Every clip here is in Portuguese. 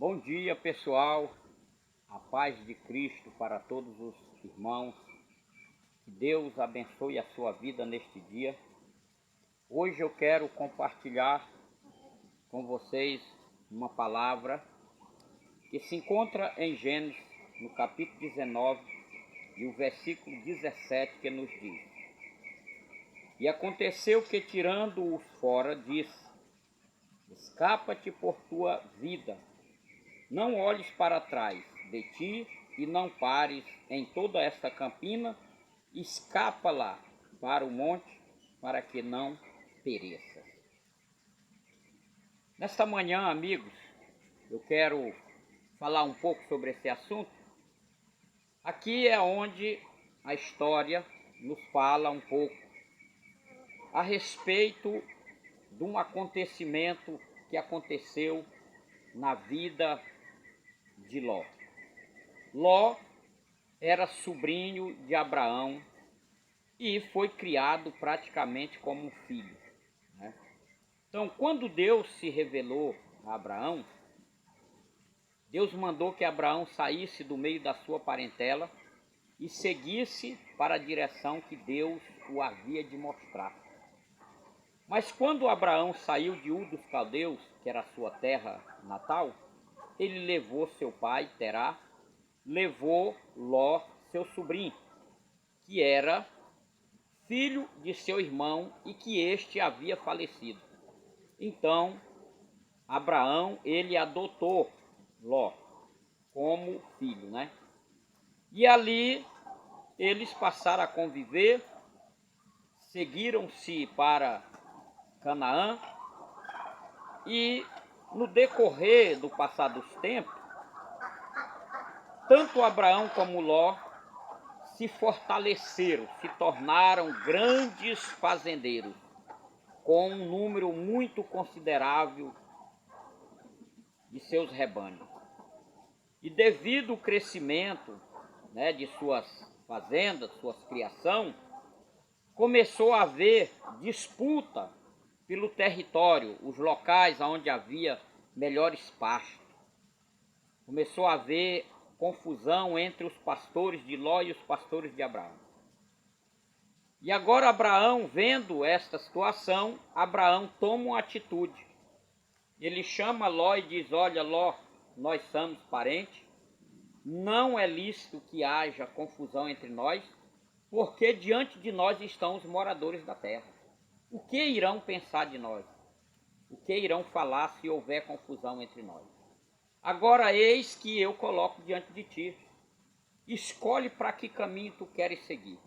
Bom dia, pessoal. A paz de Cristo para todos os irmãos. Que Deus abençoe a sua vida neste dia. Hoje eu quero compartilhar com vocês uma palavra que se encontra em Gênesis, no capítulo 19, e o versículo 17, que nos diz: E aconteceu que, tirando-os fora, disse: Escapa-te por tua vida, não olhes para trás de ti e não pares em toda esta campina, escapa lá para o monte, para que não pereças. Nesta manhã, amigos, eu quero falar um pouco sobre esse assunto. Aqui é onde a história nos fala um pouco a respeito de um acontecimento que aconteceu na vida de Ló. Ló era sobrinho de Abraão e foi criado praticamente como um filho, né? Então, quando Deus se revelou a Abraão, Deus mandou que Abraão saísse do meio da sua parentela e seguisse para a direção que Deus o havia de mostrar. Mas quando Abraão saiu de Ur dos Caldeus, que era a sua terra natal, ele levou seu pai, Terá, levou Ló, seu sobrinho, que era filho de seu irmão e que este havia falecido. Então, Abraão, ele adotou Ló como filho, né? E ali eles passaram a conviver, seguiram-se para Canaã e no decorrer do passar dos tempos, tanto Abraão como Ló se fortaleceram, se tornaram grandes fazendeiros, com um número muito considerável de seus rebanhos. E devido ao crescimento, né, de suas fazendas, suas criações, começou a haver disputa pelo território, os locais onde havia melhores pastos. Começou a haver confusão entre os pastores de Ló e os pastores de Abraão. E agora Abraão, vendo esta situação, Abraão toma uma atitude. Ele chama Ló e diz: Olha, Ló, nós somos parentes, não é lícito que haja confusão entre nós, porque diante de nós estão os moradores da terra. O que irão pensar de nós? O que irão falar se houver confusão entre nós? Agora eis que eu coloco diante de ti. Escolhe para que caminho tu queres seguir.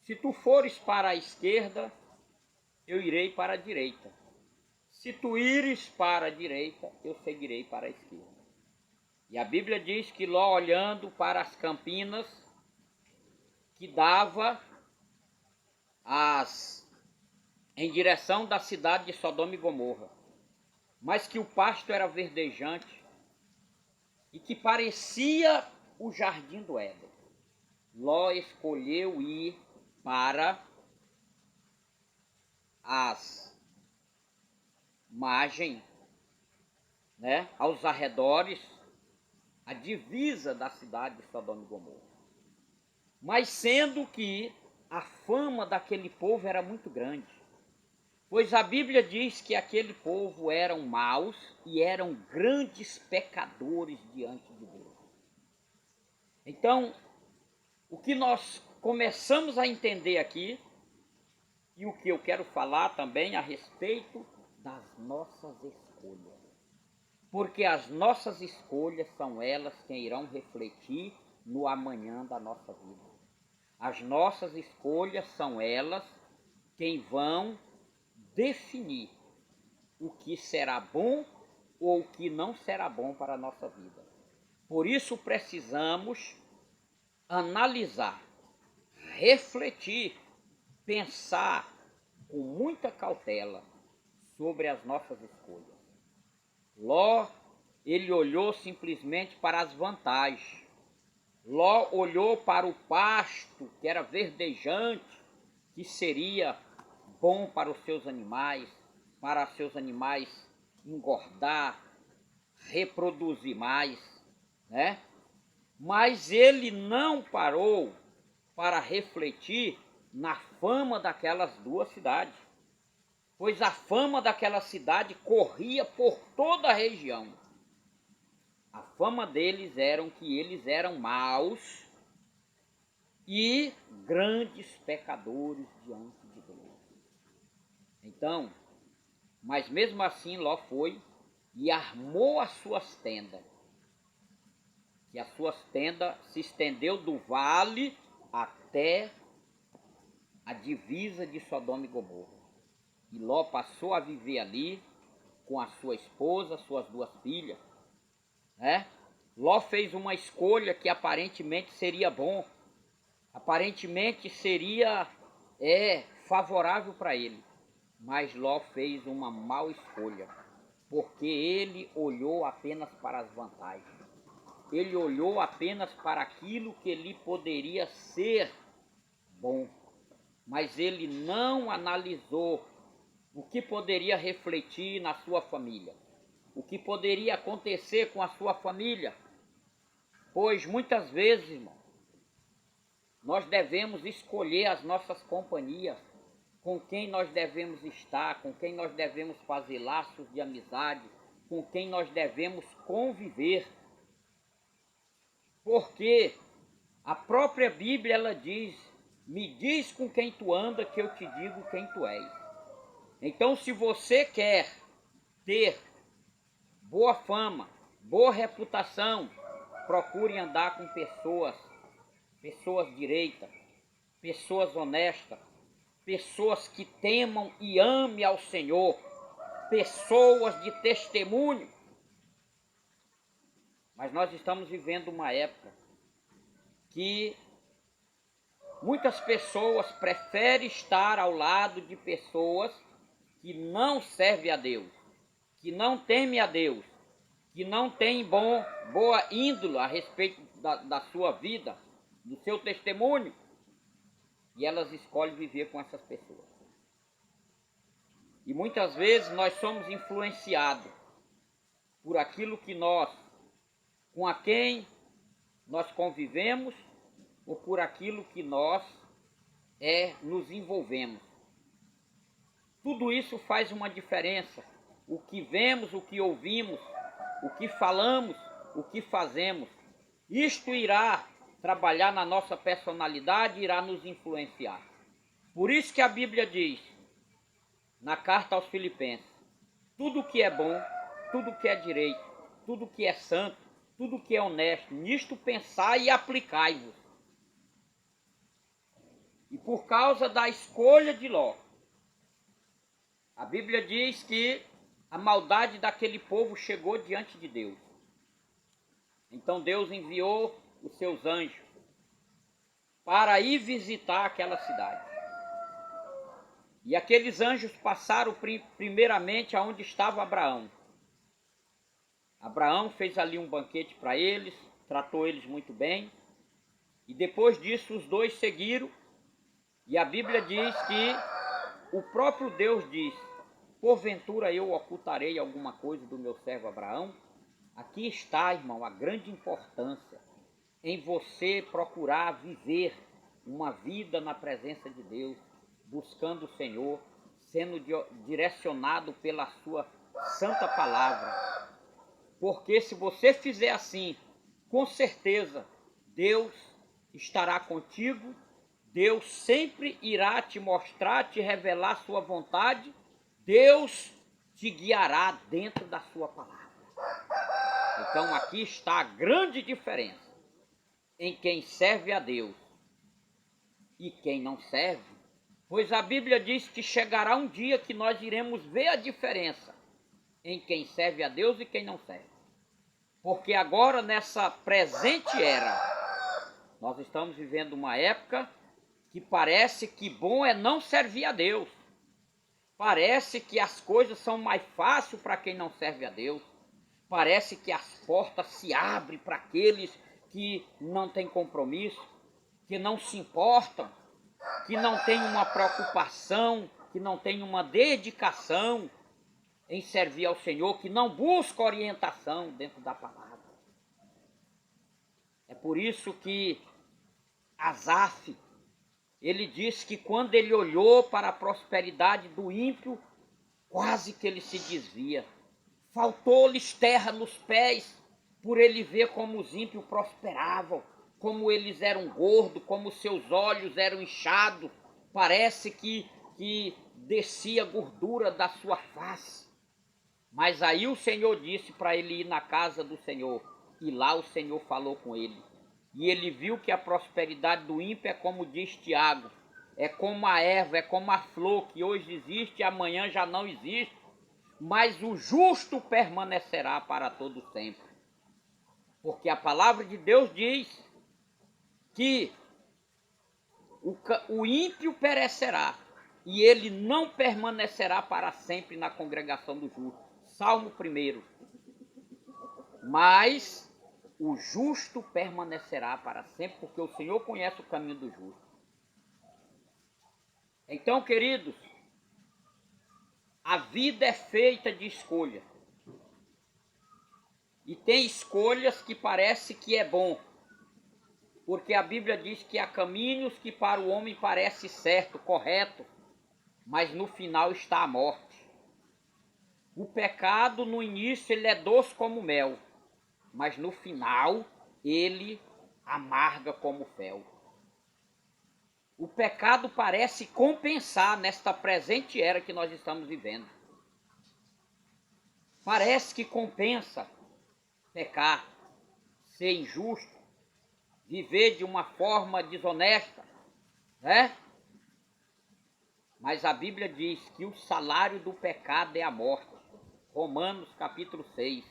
Se tu fores para a esquerda, eu irei para a direita. Se tu ires para a direita, eu seguirei para a esquerda. E a Bíblia diz que Ló, olhando para as campinas que dava em direção da cidade de Sodoma e Gomorra, mas que o pasto era verdejante e que parecia o jardim do Éden, Ló escolheu ir para as margens, né, aos arredores, a divisa da cidade de Sodoma e Gomorra. Mas sendo que a fama daquele povo era muito grande, pois a Bíblia diz que aquele povo eram maus e eram grandes pecadores diante de Deus. Então, o que nós começamos a entender aqui, e o que eu quero falar também a respeito das nossas escolhas. Porque as nossas escolhas são elas quem irão refletir no amanhã da nossa vida. As nossas escolhas são elas quem vão definir o que será bom ou o que não será bom para a nossa vida. Por isso precisamos analisar, refletir, pensar com muita cautela sobre as nossas escolhas. Ló, ele olhou simplesmente para as vantagens. Ló olhou para o pasto que era verdejante, que seria bom para os seus animais engordar, reproduzir mais, né? Mas ele não parou para refletir na fama daquelas duas cidades, pois a fama daquela cidade corria por toda a região. A fama deles era que eles eram maus e grandes pecadores diante de Deus. Então, mas mesmo assim Ló foi e armou as suas tendas. E as suas tendas se estendeu do vale até a divisa de Sodoma e Gomorra. E Ló passou a viver ali com a sua esposa, suas duas filhas, né? Ló fez uma escolha que aparentemente seria bom, aparentemente seria favorável para ele, mas Ló fez uma mal escolha, porque ele olhou apenas para as vantagens. Ele olhou apenas para aquilo que lhe poderia ser bom, mas ele não analisou o que poderia refletir na sua família, o que poderia acontecer com a sua família, pois muitas vezes, irmão, nós devemos escolher as nossas companhias, com quem nós devemos estar, com quem nós devemos fazer laços de amizade, com quem nós devemos conviver. Porque a própria Bíblia, ela diz, me diz com quem tu anda que eu te digo quem tu és. Então, se você quer ter boa fama, boa reputação, procure andar com pessoas direitas, pessoas honestas, pessoas que temam e amem ao Senhor, pessoas de testemunho. Mas nós estamos vivendo uma época que muitas pessoas preferem estar ao lado de pessoas que não servem a Deus, que não temem a Deus, que não têm boa índole a respeito da sua vida, do seu testemunho, e elas escolhem viver com essas pessoas. E muitas vezes nós somos influenciados por aquilo que com a quem nós convivemos, ou por aquilo que nós nos envolvemos. Tudo isso faz uma diferença. O que vemos, o que ouvimos, o que falamos, o que fazemos. Isto irá trabalhar na nossa personalidade, irá nos influenciar. Por isso que a Bíblia diz, na carta aos Filipenses, tudo que é bom, tudo que é direito, tudo que é santo, tudo que é honesto, nisto pensai e aplicai-vos. E por causa da escolha de Ló, a Bíblia diz que a maldade daquele povo chegou diante de Deus. Então Deus enviou os seus anjos para ir visitar aquela cidade. E aqueles anjos passaram primeiramente aonde estava Abraão. Abraão fez ali um banquete para eles, tratou eles muito bem. E depois disso os dois seguiram. E a Bíblia diz que o próprio Deus diz, porventura eu ocultarei alguma coisa do meu servo Abraão? Aqui está, irmão, a grande importância em você procurar viver uma vida na presença de Deus, buscando o Senhor, sendo direcionado pela sua santa palavra. Porque se você fizer assim, com certeza Deus estará contigo, Deus sempre irá te mostrar, te revelar sua vontade, Deus te guiará dentro da sua palavra. Então aqui está a grande diferença em quem serve a Deus e quem não serve, pois a Bíblia diz que chegará um dia que nós iremos ver a diferença em quem serve a Deus e quem não serve. Porque agora, nessa presente era, nós estamos vivendo uma época que parece que bom é não servir a Deus. Parece que as coisas são mais fáceis para quem não serve a Deus. Parece que as portas se abrem para aqueles que não têm compromisso, que não se importam, que não têm uma preocupação, que não têm uma dedicação. em servir ao Senhor, que não busca orientação dentro da palavra. É por isso que Asaf, ele diz que quando ele olhou para a prosperidade do ímpio, quase que ele se desvia. Faltou-lhes terra nos pés, por ele ver como os ímpios prosperavam, como eles eram gordos, como seus olhos eram inchados. Parece que descia gordura da sua face. Mas aí o Senhor disse para ele ir na casa do Senhor. E lá o Senhor falou com ele. E ele viu que a prosperidade do ímpio é como diz Tiago. É como a erva, é como a flor que hoje existe e amanhã já não existe. Mas o justo permanecerá para todo sempre. Porque a palavra de Deus diz que o ímpio perecerá e ele não permanecerá para sempre na congregação do justo. Salmo 1. Mas o justo permanecerá para sempre, porque o Senhor conhece o caminho do justo. Então, queridos, a vida é feita de escolha. E tem escolhas que parece que é bom. Porque a Bíblia diz que há caminhos que para o homem parece certo, correto, mas no final está a morte. O pecado no início ele é doce como mel, mas no final ele amarga como fel. O pecado parece compensar nesta presente era que nós estamos vivendo. Parece que compensa pecar, ser injusto, viver de uma forma desonesta, né? Mas a Bíblia diz que o salário do pecado é a morte. Romanos capítulo 6.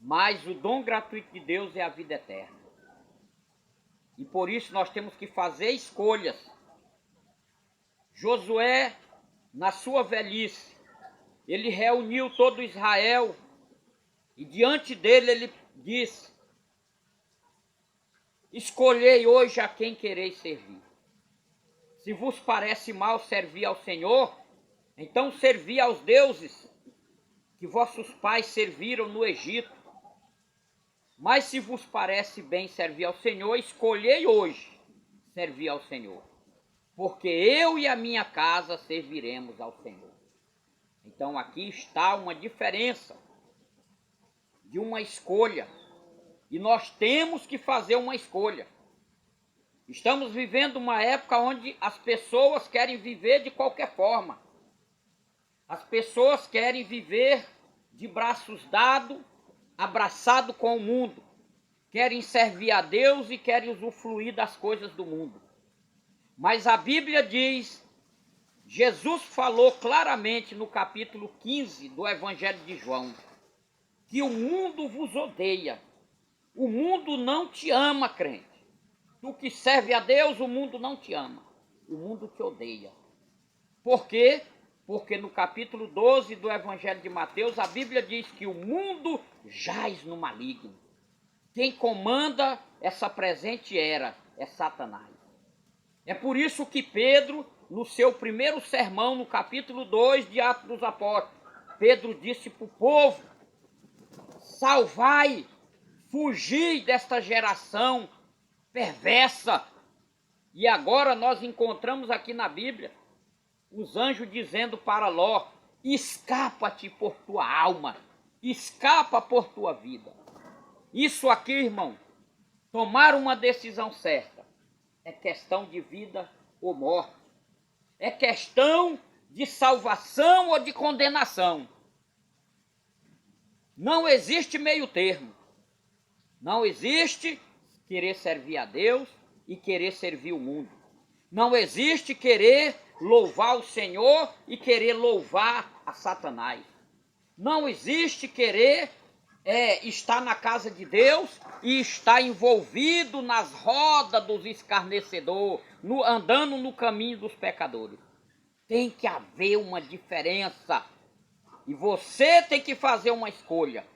Mas o dom gratuito de Deus é a vida eterna. E por isso nós temos que fazer escolhas. Josué, na sua velhice, ele reuniu todo Israel e diante dele ele disse: escolhei hoje a quem quereis servir. Se vos parece mal servir ao Senhor, então servi aos deuses que vossos pais serviram no Egito. Mas se vos parece bem servir ao Senhor, escolhei hoje servir ao Senhor. Porque eu e a minha casa serviremos ao Senhor. Então aqui está uma diferença de uma escolha. E nós temos que fazer uma escolha. Estamos vivendo uma época onde as pessoas querem viver de qualquer forma. As pessoas querem viver de braços dados, abraçado com o mundo. Querem servir a Deus e querem usufruir das coisas do mundo. Mas a Bíblia diz, Jesus falou claramente no capítulo 15 do Evangelho de João, que o mundo vos odeia. O mundo não te ama, crente. Tu que serve a Deus, o mundo não te ama. O mundo te odeia. Por quê? Porque no capítulo 12 do Evangelho de Mateus, a Bíblia diz que o mundo jaz no maligno. Quem comanda essa presente era é Satanás. É por isso que Pedro, no seu primeiro sermão, no capítulo 2 de Atos dos Apóstolos, Pedro disse para o povo: salvai, fugi desta geração perversa. E agora nós encontramos aqui na Bíblia os anjos dizendo para Ló: escapa-te por tua alma, escapa por tua vida. Isso aqui, irmão, tomar uma decisão certa é questão de vida ou morte. É questão de salvação ou de condenação. Não existe meio termo. Não existe querer servir a Deus e querer servir o mundo. Não existe querer louvar o Senhor e querer louvar a Satanás. Não existe querer estar na casa de Deus e estar envolvido nas rodas dos escarnecedores, andando no caminho dos pecadores. Tem que haver uma diferença. E você tem que fazer uma escolha.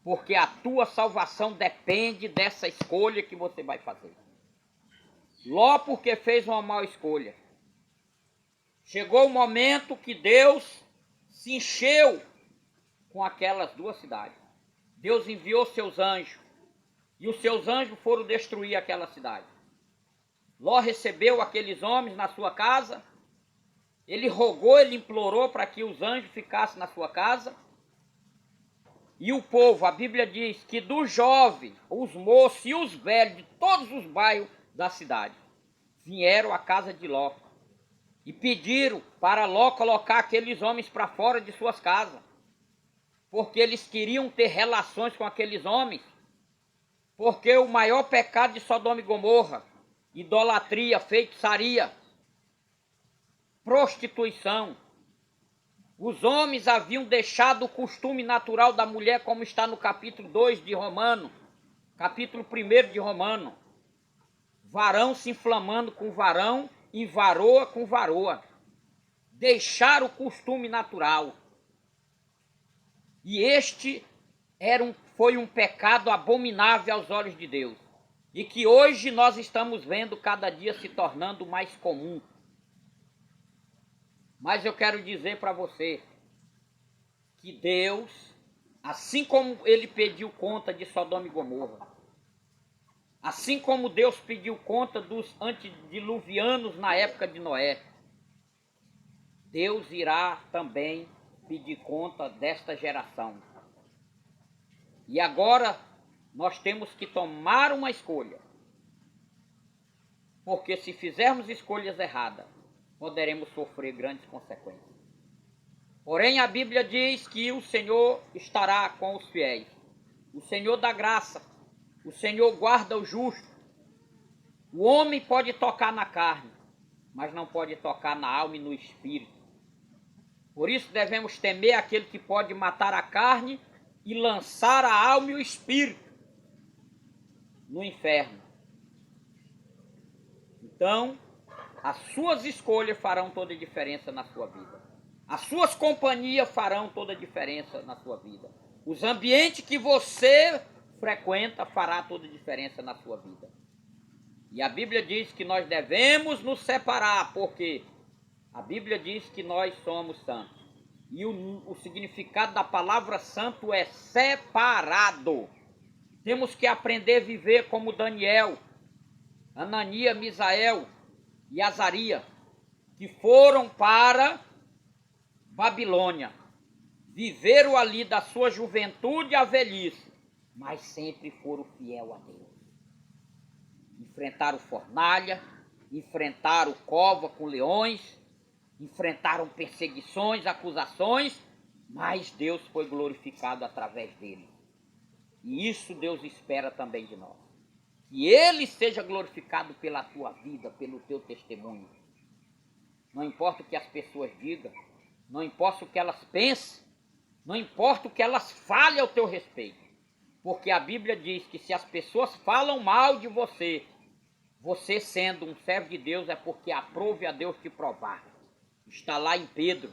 Porque a tua salvação depende dessa escolha que você vai fazer. Ló porque fez uma má escolha. Chegou o momento que Deus se encheu com aquelas duas cidades. Deus enviou seus anjos, e os seus anjos foram destruir aquela cidade. Ló recebeu aqueles homens na sua casa, ele rogou, ele implorou para que os anjos ficassem na sua casa. E o povo, a Bíblia diz que dos jovens, os moços e os velhos de todos os bairros da cidade vieram à casa de Ló e pediram para Ló colocar aqueles homens para fora de suas casas, porque eles queriam ter relações com aqueles homens, porque o maior pecado de Sodoma e Gomorra, idolatria, feitiçaria, prostituição. Os homens haviam deixado o costume natural da mulher, como está no capítulo 2 de Romano, capítulo 1 de Romano. Varão se inflamando com varão e varoa com varoa. Deixar o costume natural. E este foi um pecado abominável aos olhos de Deus. E que hoje nós estamos vendo cada dia se tornando mais comum. Mas eu quero dizer para você que Deus, assim como ele pediu conta de Sodoma e Gomorra, assim como Deus pediu conta dos antediluvianos na época de Noé, Deus irá também pedir conta desta geração. E agora nós temos que tomar uma escolha, porque se fizermos escolhas erradas, poderemos sofrer grandes consequências. Porém, a Bíblia diz que o Senhor estará com os fiéis. O Senhor dá graça. O Senhor guarda o justo. O homem pode tocar na carne, mas não pode tocar na alma e no espírito. Por isso devemos temer aquele que pode matar a carne e lançar a alma e o espírito no inferno. Então, as suas escolhas farão toda a diferença na sua vida. As suas companhias farão toda a diferença na sua vida. Os ambientes que você frequenta fará toda a diferença na sua vida. E a Bíblia diz que nós devemos nos separar, porque a Bíblia diz que nós somos santos. E o significado da palavra santo é separado. Temos que aprender a viver como Daniel, Ananias, Misael e Azarias, que foram para Babilônia. Viveram ali da sua juventude à velhice, mas sempre foram fiel a Deus. Enfrentaram fornalha, enfrentaram cova com leões, enfrentaram perseguições, acusações, mas Deus foi glorificado através dele. E isso Deus espera também de nós. Que ele seja glorificado pela tua vida, pelo teu testemunho. Não importa o que as pessoas digam, não importa o que elas pensem, não importa o que elas falem ao teu respeito. Porque a Bíblia diz que se as pessoas falam mal de você, você sendo um servo de Deus é porque aprove a Deus te provar. Está lá em Pedro.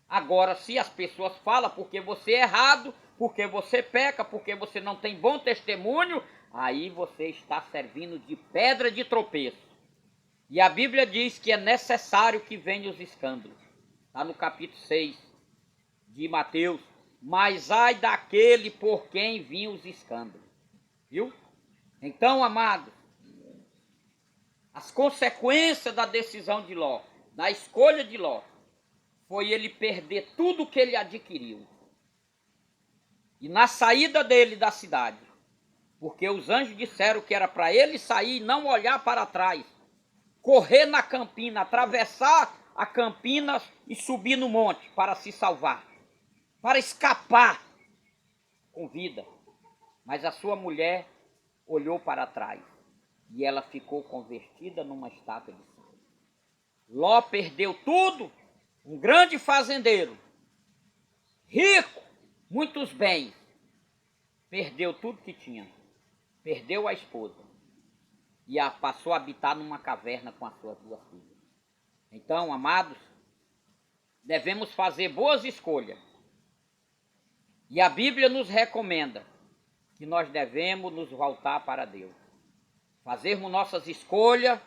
Agora, se as pessoas falam porque você é errado, porque você peca, porque você não tem bom testemunho, aí você está servindo de pedra de tropeço. E a Bíblia diz que é necessário que venham os escândalos. Está no capítulo 6 de Mateus. Mas ai daquele por quem vinham os escândalos. Viu? Então, amados, as consequências da decisão de Ló, da escolha de Ló, foi ele perder tudo que ele adquiriu. E na saída dele da cidade, porque os anjos disseram que era para ele sair e não olhar para trás, correr na campina, atravessar a campina e subir no monte para se salvar, para escapar com vida. Mas a sua mulher olhou para trás e ela ficou convertida numa estátua de sal. Ló perdeu tudo, um grande fazendeiro, rico, muitos bens, perdeu tudo que tinha, perdeu a esposa e passou a habitar numa caverna com as suas duas filhas. Então, amados, devemos fazer boas escolhas. E a Bíblia nos recomenda que nós devemos nos voltar para Deus. Fazermos nossas escolhas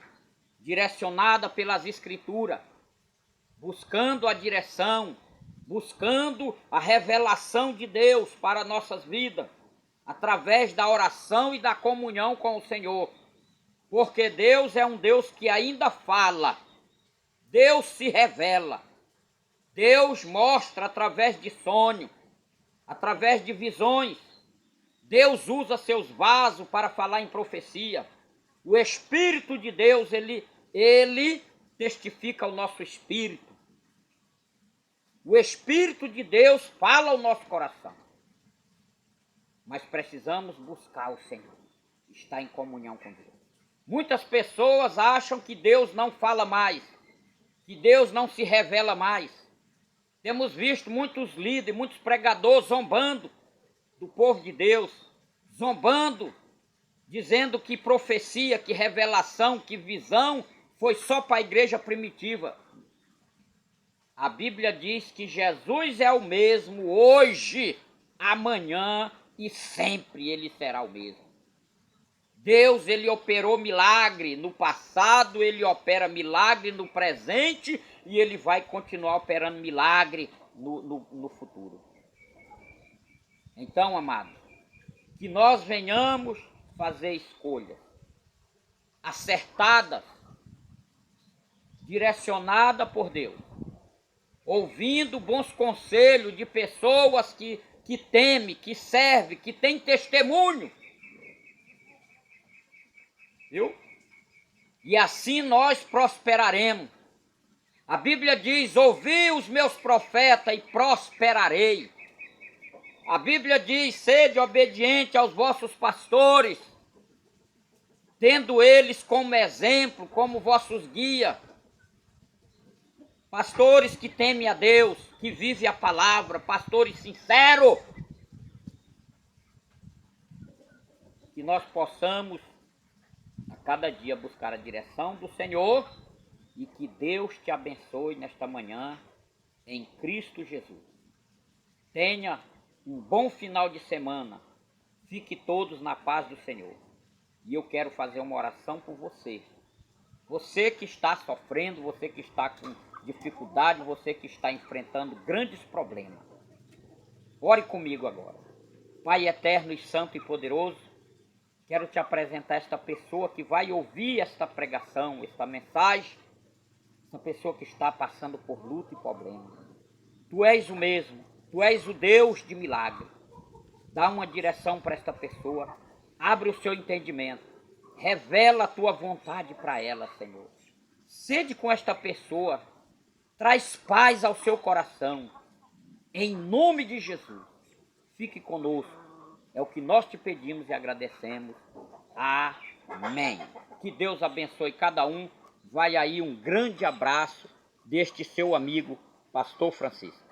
direcionadas pelas Escrituras, buscando a direção buscando a revelação de Deus para nossas vidas, através da oração e da comunhão com o Senhor. Porque Deus é um Deus que ainda fala, Deus se revela, Deus mostra através de sonho, através de visões. Deus usa seus vasos para falar em profecia. O Espírito de Deus, ele testifica o nosso espírito. O Espírito de Deus fala ao nosso coração. Mas precisamos buscar o Senhor, estar em comunhão com Deus. Muitas pessoas acham que Deus não fala mais, que Deus não se revela mais. Temos visto muitos líderes, muitos pregadores zombando do povo de Deus, zombando, dizendo que profecia, que revelação, que visão foi só para a igreja primitiva. A Bíblia diz que Jesus é o mesmo hoje, amanhã e sempre ele será o mesmo. Deus, ele operou milagre no passado, ele opera milagre no presente e ele vai continuar operando milagre no futuro. Então, amados, que nós venhamos fazer escolhas acertadas, direcionadas por Deus, ouvindo bons conselhos de pessoas que temem, que servem, que têm testemunho. Viu? E assim nós prosperaremos. A Bíblia diz: ouvi os meus profetas e prosperarei. A Bíblia diz: sede obediente aos vossos pastores, tendo eles como exemplo, como vossos guias. Pastores que temem a Deus, que vivem a palavra, pastores sinceros. Que nós possamos a cada dia buscar a direção do Senhor e que Deus te abençoe nesta manhã em Cristo Jesus. Tenha um bom final de semana. Fique todos na paz do Senhor. E eu quero fazer uma oração por você. Você que está sofrendo, você que está com dificuldade, você que está enfrentando grandes problemas. Ore comigo agora. Pai eterno e santo e poderoso, quero te apresentar esta pessoa que vai ouvir esta pregação, esta mensagem, essa pessoa que está passando por luta e problema. Tu és o mesmo, tu és o Deus de milagre. Dá uma direção para esta pessoa, abre o seu entendimento, revela a tua vontade para ela, Senhor. Sede com esta pessoa, traz paz ao seu coração, em nome de Jesus. Fique conosco. É o que nós te pedimos e agradecemos. Amém. Que Deus abençoe cada um. Vai aí um grande abraço deste seu amigo, Pastor Francisco.